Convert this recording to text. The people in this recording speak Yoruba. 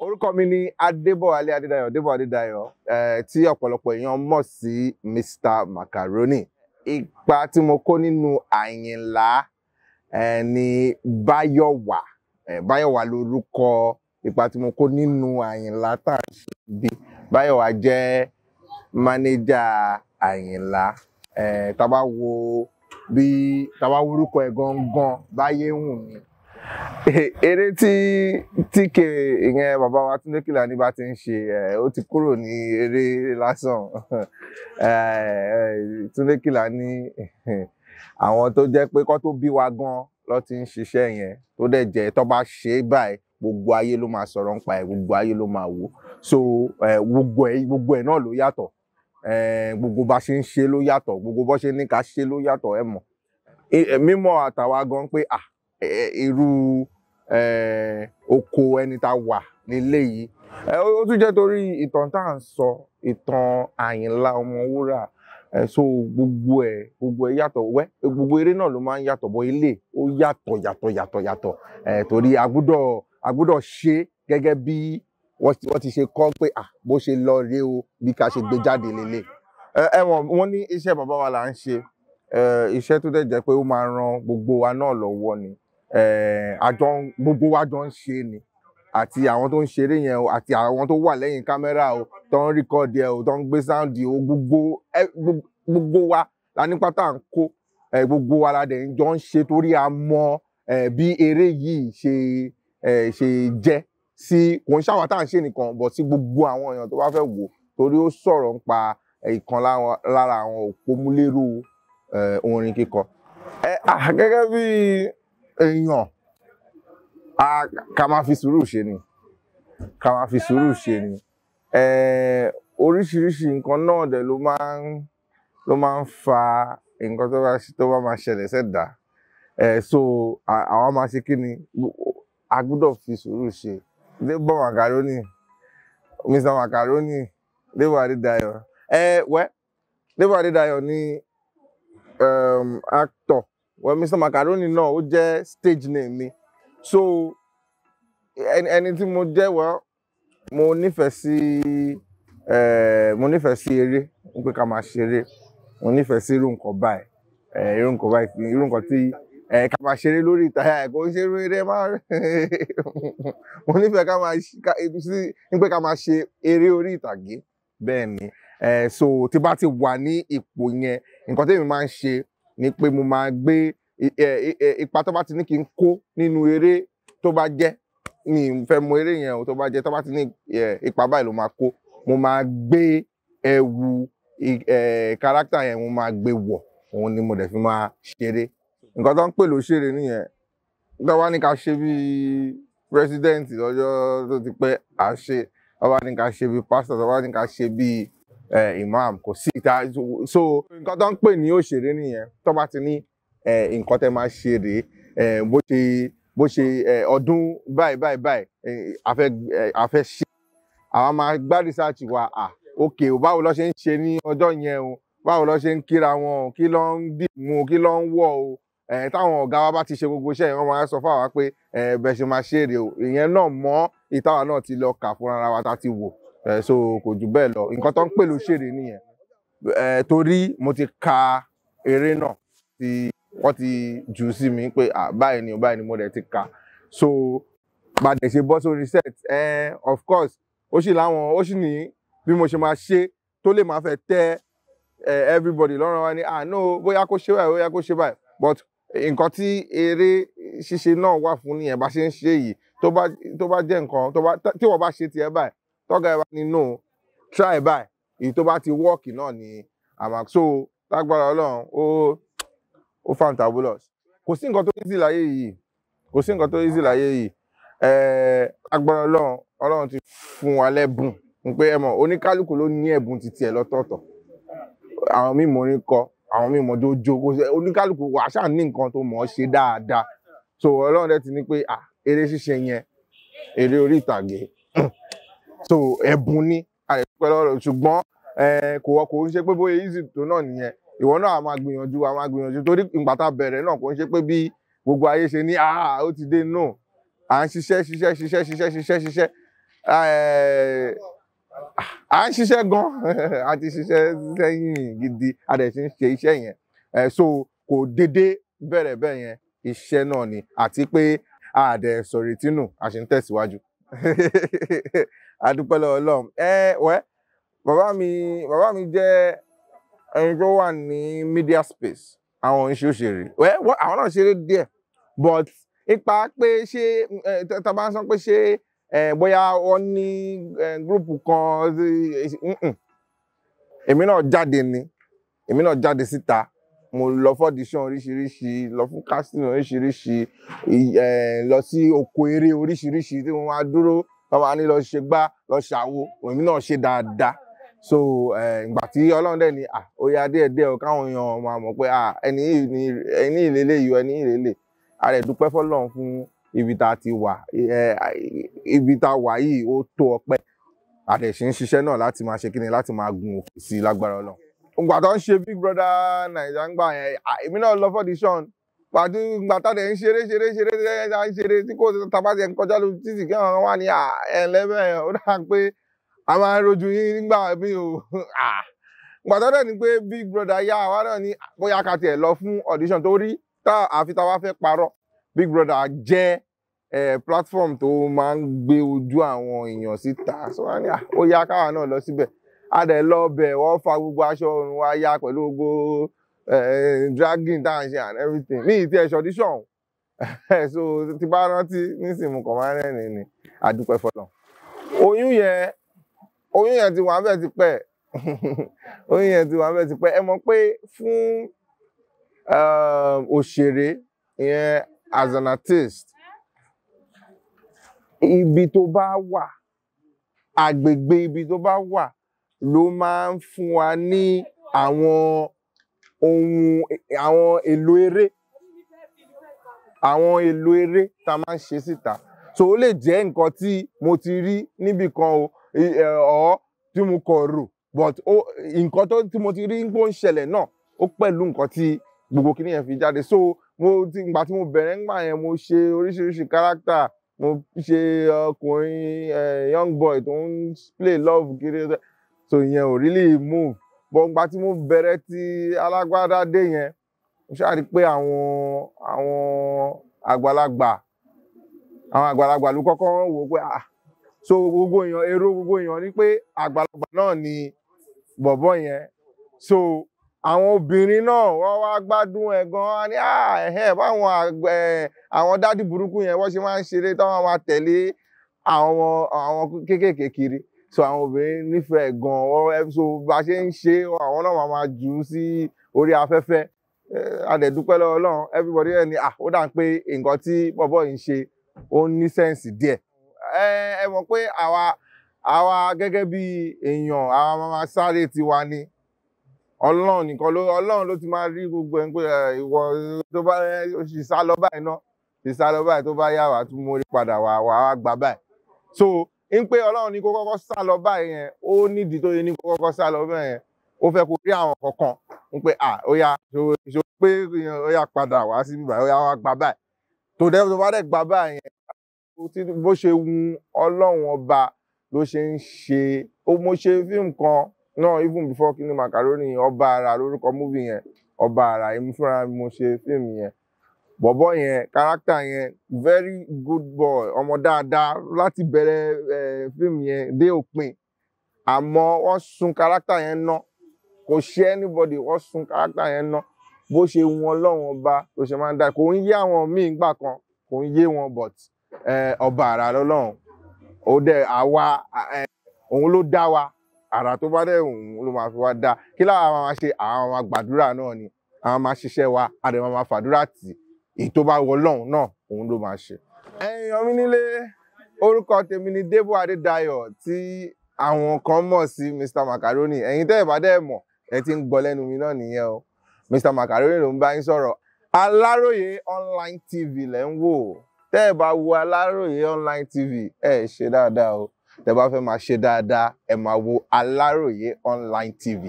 Orúkọ mi ni Adedayọ Debọ Adedayọ tí ọ̀pọ̀lọpọ̀ èèyàn mọ̀ sí Mr. Macaroni. Ipa tí mo kó nínú Ayinla ni Báyọ̀wá. Báyọ̀wá lórúkọ ipa tí mo kó nínú Ayinla tá à ń ṣe bí. Báyọ̀wá jẹ́ mánéjà Ayinla. Tá bá wo orúkọ ẹ̀ gangan báyé wù mí. Eré tí ìyẹn bàbá wa Túndé Kèlání bá ti ń ṣe ó ti kúrò ní eré lásán. Túndé Kèlání àwọn tó jẹ́ pé kó tó bí wa gan ló ti ń ṣiṣẹ́ yẹn tó dẹ̀ jẹ́ tó bá ṣe báyìí gbogbo ayé ló máa sọ̀rọ̀ nípa ẹ̀, gbogbo ayé ló máa wò. So gbogbo ẹ̀ náà ló yàtọ̀. Gbogbo bá ṣe ń ṣe ló yàtọ̀, gbogbo bó ṣe ní ká ṣe ló yàtọ̀ ẹ mọ̀. Mímọ̀ àtàwa gan pé irú oko ẹni tá wà nílé yìí. Ó tún jẹ́ torí ìtàn tá à ń sọ, ìtàn Ayinla Ọmọwura. So gbogbo ẹ̀ yàtọ̀ gbogbo eré náà ló máa ń yàtọ̀ bọ́ ilé ó yàtọ̀ torí a gbọ́dọ̀ ṣe gẹ́gẹ́ bí wọ́n ti ṣe kọ́ pé bó ṣe lọ rèé o bí ká ṣe gbé jáde lélẹ̀. Wọ́n ní iṣẹ́ bàbá wa là ń ṣe, iṣẹ́ tó dẹ̀ jẹ́ pé ó máa ran gbogbo wa náà lọ́wọ́ ni. Gbogbo wa jọ ń ṣe ni, àti àwọn tó ń ṣeré yẹn o àti àwọn tó wà lẹ́yìn kámẹ́rà o tó ń rìkọ́ọ̀dì ẹ̀ o tó ń gbé sáùndì o gbogbo wa la nípa tá à ń kó, gbogbo wa la dẹ̀ jọ ń ṣe torí a mọ bí eré yìí ṣe jẹ́ sí kò ń ṣàwátà ń ṣe nìkan bọ̀ sí gbogbo àwọn èèyàn tó bá fẹ́ wò torí ó sọ̀rọ̀ nípa ìkan lára àwọn òpómúléró orin kíkọ. Gẹ́gẹ́ bí èèyàn ká máa fi sùúrù ṣe ni, oríṣiríṣi nǹkan náà dẹ̀ ló máa ń fa nǹkan tó bá máa ṣẹlẹ̀ sẹ́dá. So àwọn máa ṣe kí ni, a gbọ́dọ̀ fi sùúrù ṣe. Debọ Macaroni, Mr. Macaroni, Debọ Adedayọ. Debọ Adedayọ ni actor. Mr. Macaroni náà ó jẹ́ stage name mi. So ẹni tí mo jẹ́ mo nífẹ̀ẹ́ sí eré, pé ká máa ṣeré. Mo nífẹ̀ẹ́ sí irú nǹkan báyìí, irú nǹkan tí ká máa ṣeré lórí ìta kò ṣe eré máa mo nífẹ̀ẹ́ ká máa ṣe eré orí ìtàgé bẹ́ẹ̀ ni. So tí bá ti wà ní ipò yẹn nǹkan tí èmi máa ń ṣe ni pé mo máa gbé ipa tó bá ti ní kí n kó nínú eré tó bá jẹ́ mi fẹ́ mọ eré yẹn o tó bá jẹ́ tó bá ti ní ipa báyìí ló máa kó, mo máa gbé ẹ̀wù kárátà yẹn mo máa gbé wọ̀, òun ni mo dẹ̀ fi máa ṣeré. Nǹkan tó ń pè lóṣere nìyẹn. Tó bá ní ká ṣe bí president lọ́jọ́ tó ti pẹ́ ṣe, tó bá ní ká ṣe bí pastor, tó bá ní ká ṣe bí imam, kò sí ìta. So nǹkan tó ń pè ní òṣèré nìyẹn. Tó bá ti ní nǹkan tẹ́ máa ṣe rèé, bó ṣe ọdún báyìí a fẹ́ ṣe, àwọn máa gbá research wa okay báwo ló ṣe ń ṣe ní ọjọ́ yẹn o, báwo ló ṣe ń kíra wọn o, kí ló ń dìmú o, kí ló ń wọ̀ o. Táwọn ọ̀gá wa bá ti ṣe gbogbo iṣẹ́ yẹn wọ́n máa sọ fún àwa pé bẹ́ẹ̀ ṣe máa ṣe rèé o. Ìyẹn náà mọ́ ìtawà náà ti lọ kà fún ara wa tá ti wò. So kò jù bẹ́ẹ̀ lọ. Nǹkan tó ń pè lóṣèré nìyẹn. Torí mo ti ka eré náà tí wọ́n ti jù sí mi pé báyìí ni mo dẹ̀ ti ka. So bá dẹ̀ ṣe bọ́ sórí set, of course ó sì ní bí mo ṣe máa ṣe tó lè máa fẹ́ tẹ́ everybody lọ́rùn wa ni no bóyá kó ṣe báyìí, bóyá kó ṣe báyìí. But nǹkan tí eré ṣíṣe náà wà fún nìyẹn bá ṣe ń ṣe yìí tó bá jẹ́ nǹkan tí wọ́n bá ṣe tiẹ̀ báyìí tọ́gà ẹ̀ bá ní no try báyìí èyí tó bá ti work náà ni àmà. So lágbára Ọlọ́run ó fantabulous. Kò sí nǹkan tó easy láyé yìí. Lágbára Ọlọ́run ti fún wa lẹ́bùn pé ẹ mọ̀ oníkálukú ló ní ẹ̀bùn titi ẹ̀ lọ́tọ̀ọ̀tọ̀. Àwọn míì mọ̀ orin kọ, àwọn míì mọ̀ jójó, oníkálukú wa ṣáà ní nǹkan tó mọ̀ ọ́ ṣe dáadáa. So Ọlọ́run dẹ̀ ti ní pé eré ṣíṣe yẹn eré orí ìtàgé so ẹ̀bùn ni àìpẹ́ lọ́rọ̀, ṣùgbọ́n kò ń ṣe pé bóyá easy tó náà nìyẹn. Ìwọ náà a máa gbìyànjú torí ìgbà tá bẹ̀rẹ̀ náà kò ń ṣe pé bí gbogbo ayé ṣe ní ó ti dé no. À ń ṣiṣẹ́ à ń ṣiṣẹ́ gan a ti ṣiṣẹ́ sẹ́yìn gidi a dẹ̀ ti ń ṣe iṣẹ́ yẹn so kò dédé bẹ̀rẹ̀ bẹ́ẹ̀ yẹn iṣẹ́ náà ni àti pé a dẹ̀ sọ̀rọ̀ ìtínú a ṣe ń tẹ̀síwájú a dúpẹ́ lọ́wọ́ Ọlọ́run bàbá mi jẹ́ ẹni tó wà ní media space àwọn òṣèré àwọn náà ṣeré díẹ̀ but ipa pé ṣé tá bá ń sọ pé ṣé bóyá wọ́n ní gúrùpù kan èmi náà jáde síta mo lọ fún audition oríṣiríṣi lọ fún casting oríṣiríṣi lọ sí oko eré oríṣiríṣi tí mo máa dúró wọ́n máa ní lọ ṣe gbá lọ ṣàwo èmi náà ṣe dáadáa so ìgbà tí Ọlọ́run dẹ̀ ní ó yá díẹ̀díẹ̀ káwọn èèyàn máa mọ̀ pé ẹni ìlélẹ̀ yìí ẹni ìlélẹ̀ a rẹ̀ dúpẹ́ fọ́lọ́run fún ibi tá a ti wà ibi tá a wà yìí ó tó ọpẹ́ a dẹ̀ ṣe ń ṣiṣẹ́ náà láti máa ṣe kíni láti máa gun òkè sí i lágbára Ọlọ́run. Ìgbà tó ń ṣe Big Brother Naija ń gbà yẹn èmi náà lọ for audition pàtó ìgbà tá a dẹ̀ ń ṣeré tí kò tábà tiẹ̀ ń kọjá lójú títì kí àwọn wà ní ẹ̀ẹ́lẹ́bẹ̀ ó dà pé a máa ń rojú yín nígbà mi ò ìgbà tó dẹ̀ ní pé Big Brother yá àwa náà ní bóyá ká tiẹ̀ lọ fún audition tó rí àfi táwa fẹ́ parọ́ Big Brother jẹ́ platform tó máa ń gbé ojú àwọn èèyàn síta so wọ́n ní ó yá káwa náà lọ síbẹ̀ a dẹ̀ lọ bẹ̀ wọ́n fa gbogbo aṣọ ọrùn wa yá pẹ̀lú gbogbo dragging tá à ń ṣe and everything ní ìtí ẹ̀ṣọ́ audition so ti bá rántí nísìnyí mo kàn máa ń rẹ́rìn ni àdúpẹ́ fọlọ́ oyún yẹn ti wà bẹ́ẹ̀ ti pẹ́ ẹ mọ̀ pé fún òṣèré ìyẹn as an artist ibi tó bá wà agbègbè ibi tó bá wà ló máa ń fún wa ní àwọn èlò eré tá máa ń ṣe síta so ó lè jẹ́ nǹkan tí mo ti rí níbì kan tí mo kọ̀ rò but nǹkan tí mo ti rí pé ó ń ṣẹlẹ̀ náà ó pẹ̀lú nǹkan tí gbogbo kìíní yẹn fi jáde so ìgbà tí mo bẹ̀rẹ̀ ńgbà yẹn mo ṣe oríṣiríṣi character mo ṣe ọkùnrin young boy tó ń play love kiri so ìyẹn ò really move but ìgbà tí mo bẹ̀rẹ̀ tí alágbádá dé yẹn mo ṣáà rí pé àwọn àgbàlagbà ló kọ́kọ́ wò pé so gbogbo èèyàn ní pé àgbàlagbà náà ni bọ̀bọ̀ yẹn so àwọn obìnrin náà wọ́n wá gbádùn ẹ̀ gan-an ní àwọn dádì burúkú yẹn wọ́n ṣe máa ń ṣeré táwọn máa tẹ̀lé àwọn kéékèèké kiri so àwọn obìnrin nífẹ̀ẹ́ gan-an so bá ṣe ń ṣe àwọn náà máa jù ú sí orí afẹ́fẹ́ a dẹ̀ dúpẹ́ lọ́wọ́ Ọlọ́run everybody ẹ̀ ní ó dà pé nǹkan tí bọ̀bọ̀ yìí ń ṣe ó ní sẹ́ǹsì díẹ̀ ẹ mọ̀ pé àwa gẹ́gẹ́ bí èèyàn àwa máa sáré tiwa ni Ọlọ́run nìkan Ọlọ́run ló ti máa rí gbogbo ẹ̀ pé ìwọ tó bá sì sá lọ báyìí náà sì sá lọ báyìí tó bá yá wà tún mórí padà wà á gbà báyìí so ń pé Ọlọ́run ní kó kọ́kọ́ sá lọ báyìí yẹn ó nídìí tó yẹ ní kó kọ́kọ́ sá lọ báyìí yẹn ó fẹ́ kó rí àwọn kankan ń pé ó yá ṣo pé ó yá padà wá sí báyìí ó yá wá gbà báyìí tó bá dẹ̀ gbà báyìí yẹn bó ṣe wù Ọlọ́run ọba ló ṣe ń ṣe mo ṣe fíìmù kan náà even before kini Macaroni ọba ara lórúkọ movie yẹn ọba ara èmi fúnra mi mo ṣe fíìmù yẹn bọ̀bọ̀ yẹn character yẹn very good boy ọmọ dáadáa láti bẹ̀rẹ̀ fíìmù yẹn dé òpin àmọ́ wọ́n sun character yẹn ná kò ṣe anybody wọ́n sun character yẹn ná bó ṣe wù Ọlọ́run ọba ló ṣe máa ń dá kò ń yé àwọn míì gbà kan kò ń yé wọn but ọba ara lọ́lọ́run ó dẹ̀ àwa òun ló dá wa àrà tó bá dẹ̀ òun ló máa fi wá dá kí láwa máa ṣe àwọn máa gbàdúrà náà ni àwọn máa ṣiṣẹ́ wa a dẹ̀ máa fàdúrà tì èyí tó bá wọ Ọlọ́run náà òun ló máa ṣe. Èèyàn mi nílé orúkọ tèmi ni Debọ Adedayọ tí àwọn kan mọ̀ sí Mr Macaroni ẹ̀yin tẹ́ ẹ̀ bá dẹ̀ mọ̀ ẹ ti ń gbọ́ lẹ́nu mi náà nìyẹn o Mr Macaroni ló ń bá yín sọ̀rọ̀ Alaroye online TV lẹ́ ń wò tẹ́ ẹ̀ bá wo Alaroye online TV ẹ ṣe dáadáa o tẹ́ bá fẹ́ máa ṣe dáadáa ẹ máa wo Alaroye online TV.